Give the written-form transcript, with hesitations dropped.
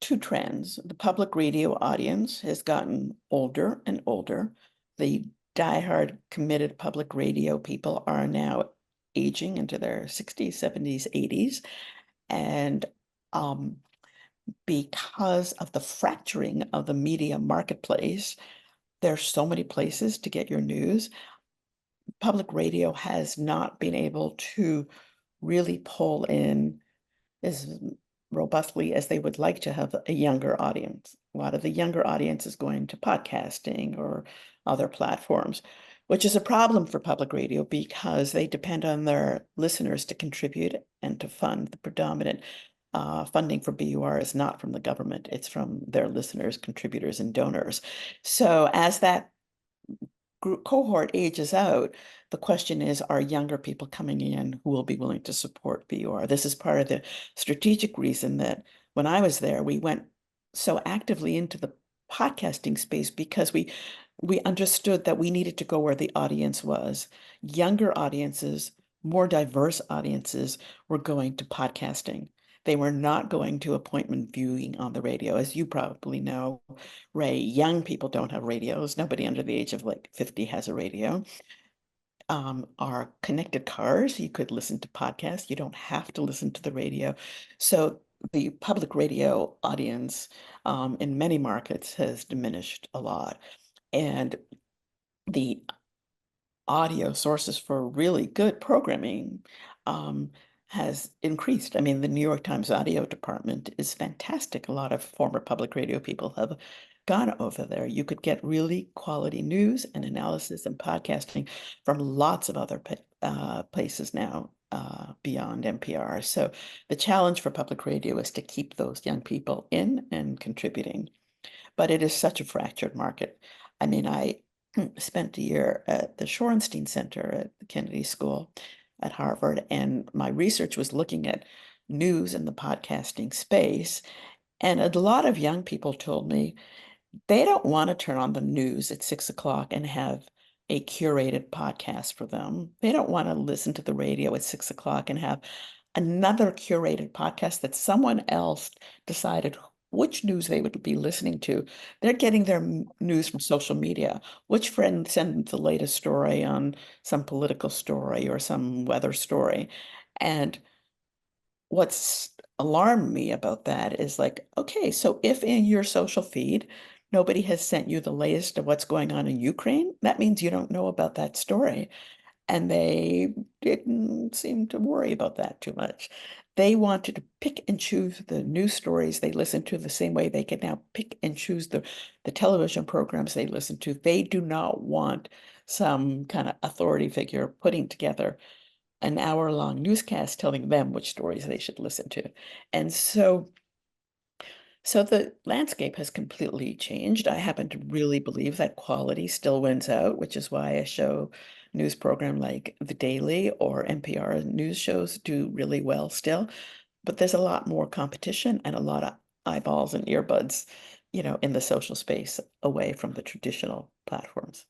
two trends. The public radio audience has gotten older and older. The diehard committed public radio people are now aging into their 60s, 70s, 80s. And um, because of the fracturing of the media marketplace, there's so many places to get your news. Public radio has not been able to really pull in as robustly as they would like to have a younger audience. A lot of the younger audience is going to podcasting or other platforms, which is a problem for public radio because they depend on their listeners to contribute and to fund. The predominant funding for BUR is not from the government, it's from their listeners, contributors, and donors. So as that cohort ages out, the question is, are younger people coming in who will be willing to support BUR? This is part of the strategic reason that when I was there, we went so actively into the podcasting space because we understood that we needed to go where the audience was. Younger audiences, more diverse audiences were going to podcasting. They were not going to appointment viewing on the radio. As you probably know, Ray, young people don't have radios. Nobody under the age of like 50 has a radio. Our connected cars, you could listen to podcasts. You don't have to listen to the radio. So the public radio audience in many markets has diminished a lot. And the audio sources for really good programming has increased. I mean, the New York Times audio department is fantastic. A lot of former public radio people have gone over there. You could get really quality news and analysis and podcasting from lots of other places now beyond NPR. So the challenge for public radio is to keep those young people in and contributing. But it is such a fractured market. I mean, I spent a year at the Shorenstein Center at the Kennedy School at Harvard, and my research was looking at news in the podcasting space. And a lot of young people told me they don't want to turn on the news at 6 o'clock and have a curated podcast for them. They don't want to listen to the radio at 6 o'clock and have another curated podcast that someone else decided which news they would be listening to. They're getting their news from social media. Which friend sent the latest story on some political story or some weather story? And what's alarmed me about that is like, okay, so if in your social feed, nobody has sent you the latest of what's going on in Ukraine, that means you don't know about that story. And they didn't seem to worry about that too much. They wanted to pick and choose the news stories they listen to the same way they can now pick and choose the television programs they listen to. They do not want some kind of authority figure putting together an hour-long newscast telling them which stories they should listen to. And so the landscape has completely changed. I happen to really believe that quality still wins out, which is why a show news program like The Daily or NPR news shows do really well still. But there's a lot more competition and a lot of eyeballs and earbuds, in the social space away from the traditional platforms.